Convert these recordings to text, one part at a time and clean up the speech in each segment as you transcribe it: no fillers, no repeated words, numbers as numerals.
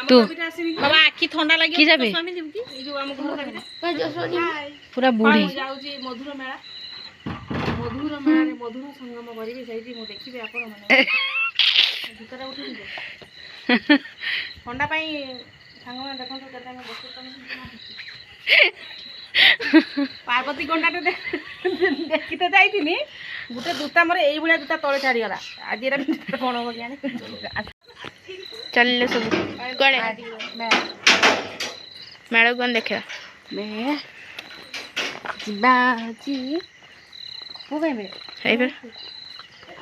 तू बाबा आखि ठंडा लगे कि जाबे पूरा बूढ़ी मधुर मेला रे मधुर संगम करिवे सही मु देखिबे आपण माने भीतर उठी ठंडा पाई संग में देखो तो केता में बसु पार्वती गंडाटे देखि तो जाइथिनी गुटे जूता मोर एई बुला जूता तळे छाड़ी गला आज एरा कोन हो गया चल सब कड़े मेला कौन देखा मैं जिबाजी पुबे में है फिर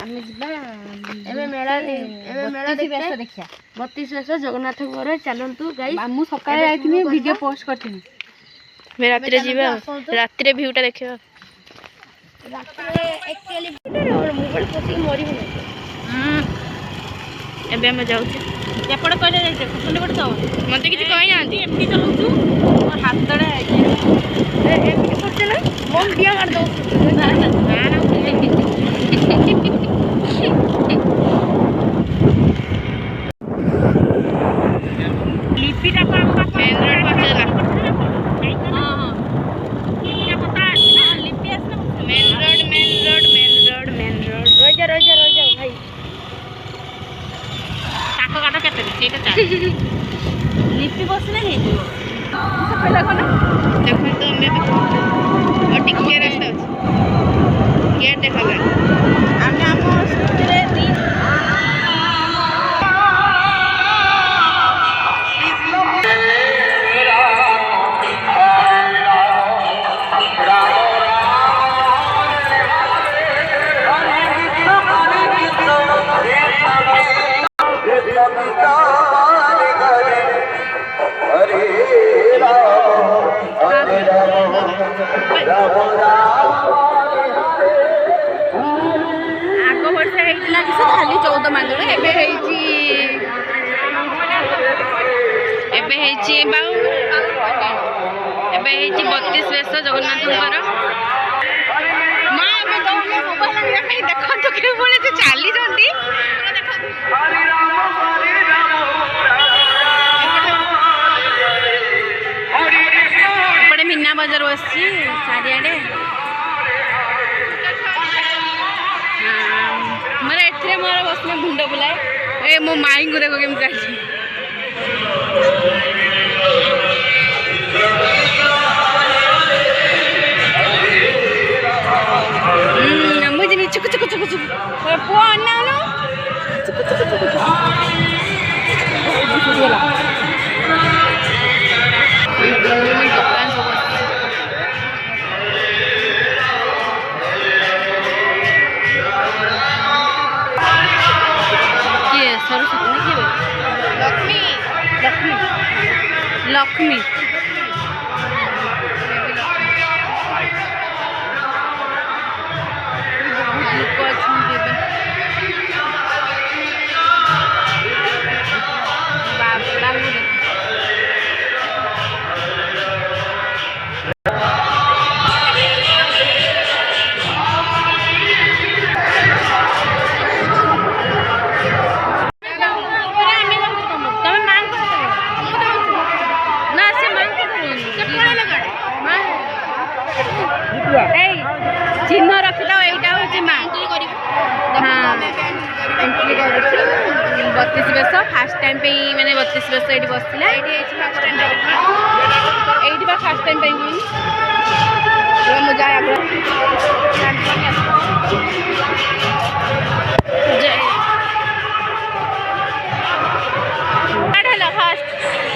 आमे जिबा एबे मेला देखा 32 वर्ष जगन्नाथ घर चलंतु गाइस मु सकाळे आइथिनी वीडियो पोस्ट करथिनी वे रात रे जीवा रात रे व्यूटा देखिबा रात रे एक्चुअली और मोबाइल पसी मरी हो एबे हम जाउ छी एपड़ कहले जाइते कुसुंडी पड़ जाओ मते किछ कहि नांती एमटी चलौछु और हाथ तड़े एमटी पड़ चला मोम दिया कर दो ना ना लिपिटा को हम एंड्रॉइड पर चला हां लिपिटा पता है लिपि आसना मेन रोड रोजा भाई ताको काटा केते सेटा चा लिपि बसले हे जो से पहला कोन देखो तो हमें और टिके रास्ता अछि गेट देखला हमने हमो स्कूटरे दी आगो वर्ष हेइतला कि खाली 14 मांगले एबे हेइची 32 वर्ष जगन्नाथ घर मां एबे दोने मोबाइल लगा पे देखो तो के बोले जे चाली जंदी पड़े मीना बाजार बसची सारियाडे मेरा एथरे मोर बसने भुंड बुलाए ए मो माई को देखो केम चाची मुझे भी चुक चुक चुक चुक पो अन्ना नो चुक चुक चुक चुक गेला लक्ष्मी चिन्ह रखिद एटा हूँ माँ हाँ 32 वर्ष फास्ट टाइम पे मैंने 32 वर्ष ये बसला फास्ट टाइम पे मुझे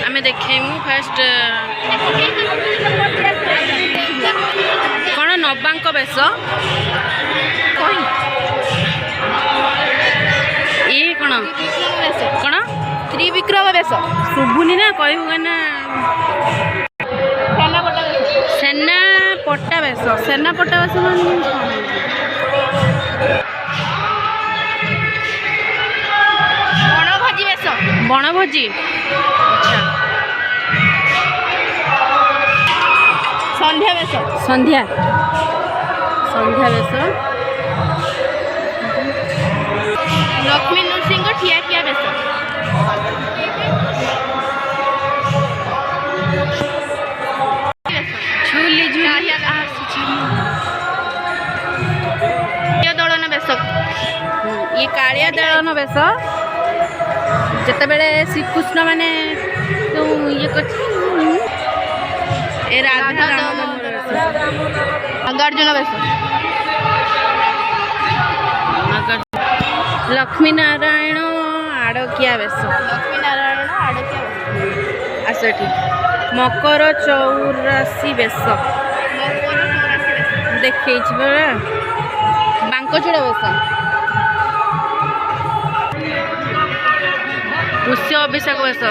आम देखू फास्ट कौन नबांक बेश ये कौन कौन त्रिविक्रम बेश शुभुनि ना कहू ना सेना पट्टा बेश बणभोजी बेश बणभोजी अच्छा संध्या बेश संध्या बेश लक्ष्मी नृसिंह ठिया ठिया बेश कालिया दलन बेस जिते बेले श्रीकृष्ण माने जो ये राधा नागार्जुन बेस लक्ष्मी नारायण आड़किया बेस आसठी मकर चौरासी बेस देखे बांकचूड़ा बेस पुष्य अभिषेक बेस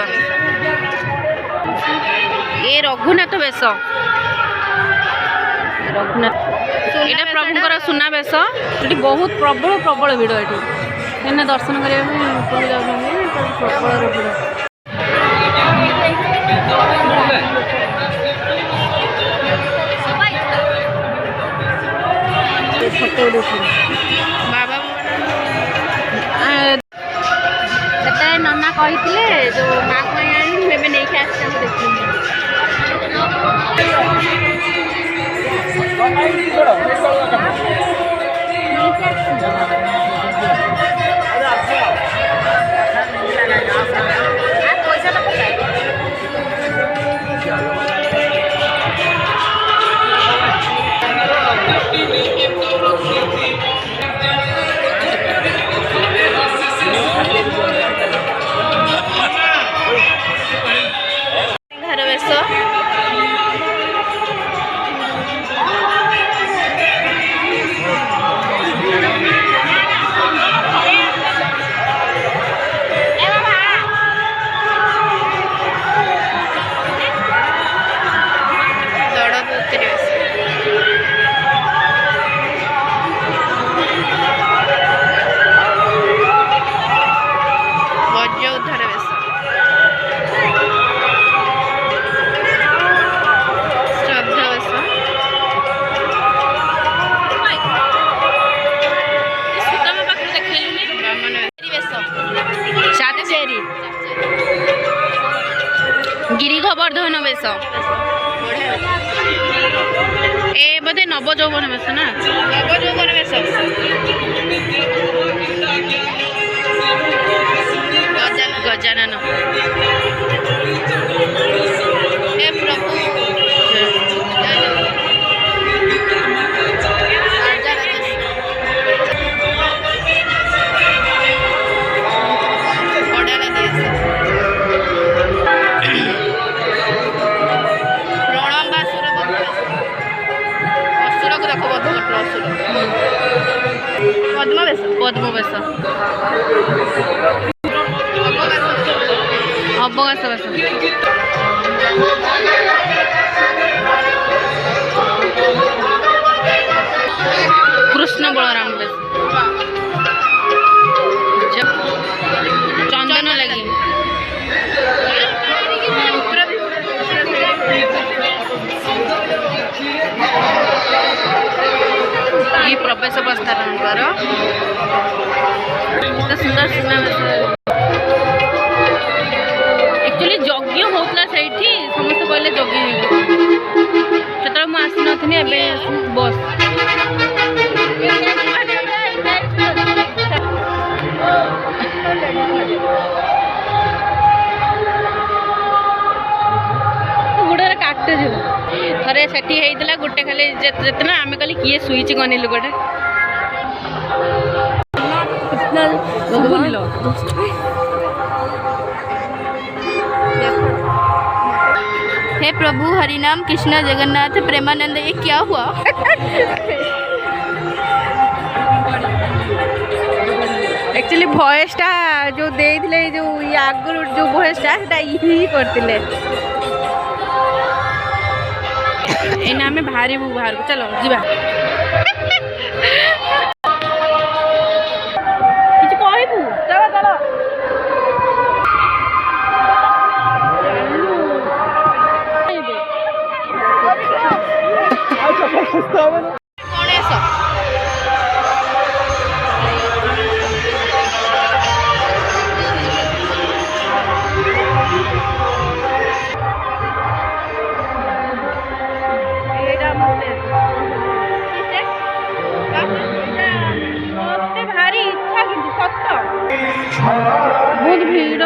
ये रघुनाथ बेस रघुनाथ ये प्रभुंर सुना बेस ये बहुत प्रबल प्रबल भिड़ ये दर्शन करने प्रबल भिड़ बाबा से नना कही जो माँ को आनी नहीं आस गिरी गोवर्धन बेस ए बोधे नवजौवन बेस ना नवजौवन बेस गजानन ए प्रभु पद्म बेस अवकाश बेस कृष्ण बलराम बेस चंदन लगी ये प्रवेश प्रस्थान सुंदर सुना एक्चुअली यज्ञ होता से समस्त कहले यज्ञ से मुझे नी बस गुड़े काटे थे से गोटे खाली जितना आम कहली किए शुईच गनिलु गोटे हे प्रभु हरिनाम कृष्ण जगन्नाथ प्रेमानंद ये क्या हुआ एक्चुअली वॉइसटा जो देइथिले जो आगु जो वॉइसटा ही करते एना आम बाहर बाहर को चलो जीवा किछ कहबू चलो चलो बहुत भीड़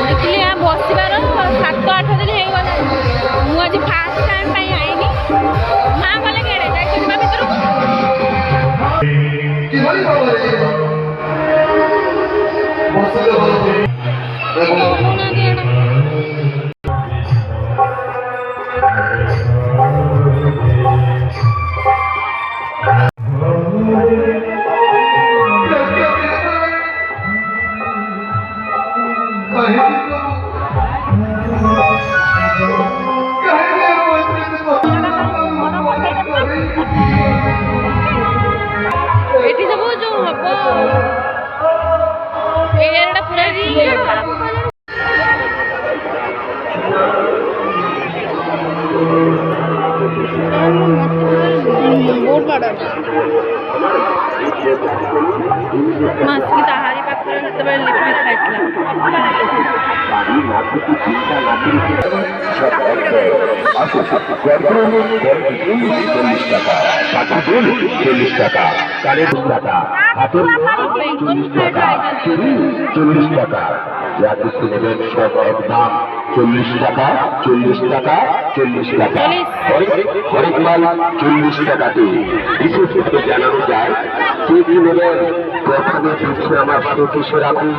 देखिए यहाँ बसबार 7-8 दिन होगा मुझे फास्ट टाइम आईनी माँ गले गेड़े जाइए भितर एटी सब जो हम एरिया पूरा बहुत बड़ा मास्क ताहारी पाखरे सेतबे लिपि खाइतला বিশেষভাবে জানানো যায় কে কি নেবেন প্রথমে পিছিয়ে আমার কিশোর আপনি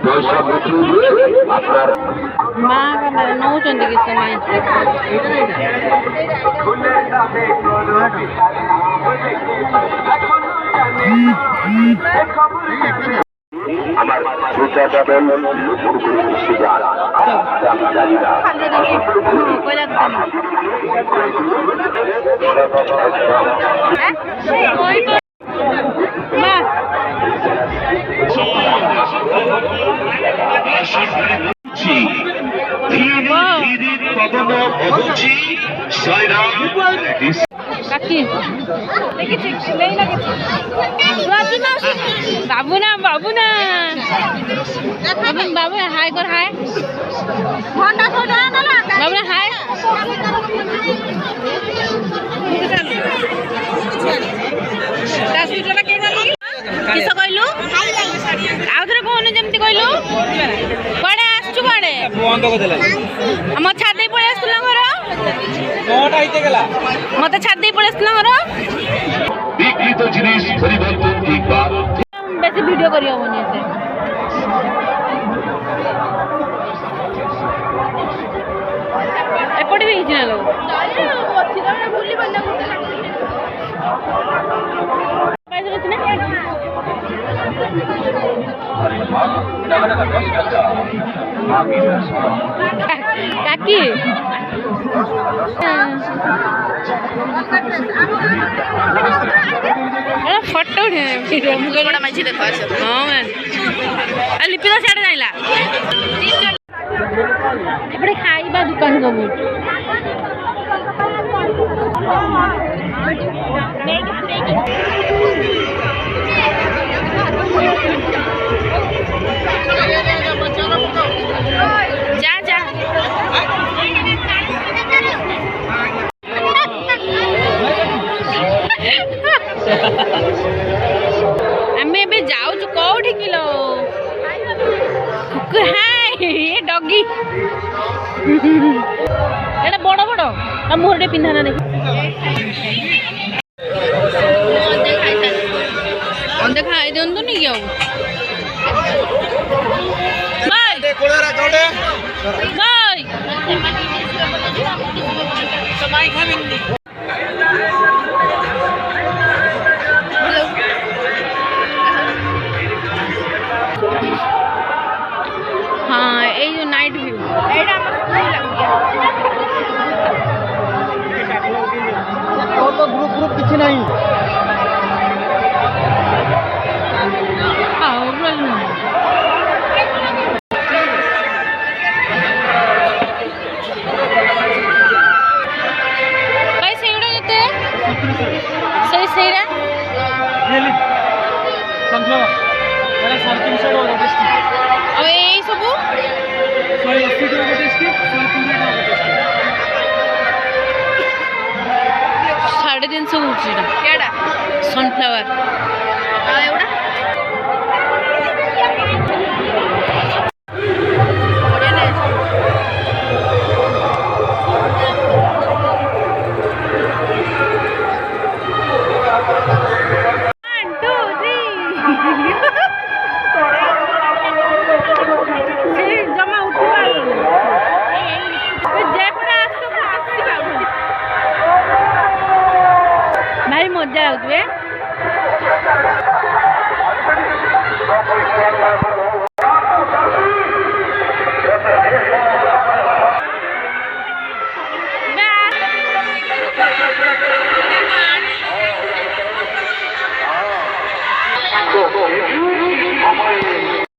পয়সা বুঝিয়ে আপনার মা বাবা নৌচন্দি কি সময় আমার দুটা যাবেন আমি জানি না काकी बाबू ना बाबू ना बाबू हाय कर हाय बाबू ना हाय किस कहलु आउ थे कहून जमी कहलु कड़े आसु कड़े आम छादी पलि आसला घर मत छादी पलि आसला घर बेसी वीडियो करी हमनी एसे एपटे भी हिजना लोग काकी फोटो उठे माझी देखा हाँ मैन लिपि तो सियाड़े जाइला एपटे खाइबा दुकान सब जा जा आमे बे जाऊ कौठी किलो हाय ये डॉगी एटा बड़ बड़ आ मुहरे पिंधाना देखि अंदे खाई दियंतु नि कि बाय बाय समाई खाबिनी हाँ ये जो नाइट व्यू तो ग्रुप किसी नहीं सनफ्लावर 350 होगा ଆଉ ଏଇ ସବୁ 180 ଟଙ୍କା ଗୋଟେ ଷ୍ଟିକ୍ 120 ଟଙ୍କା ଗୋଟେ ଷ୍ଟିକ୍ 350 ହଉଛି ଏଟା କେଡା ସନଫ୍ଲାୱାର ଆଉ ଏଗୁଡ଼ା ବଢ଼ିଆ ଲାଗେ ଜମା ଉଠି ପାରୁନି ଯେପଟେ ଆସୁଛ କିଛି ପାରୁନି ଭାରି ମଜା ଲାଗୁଛି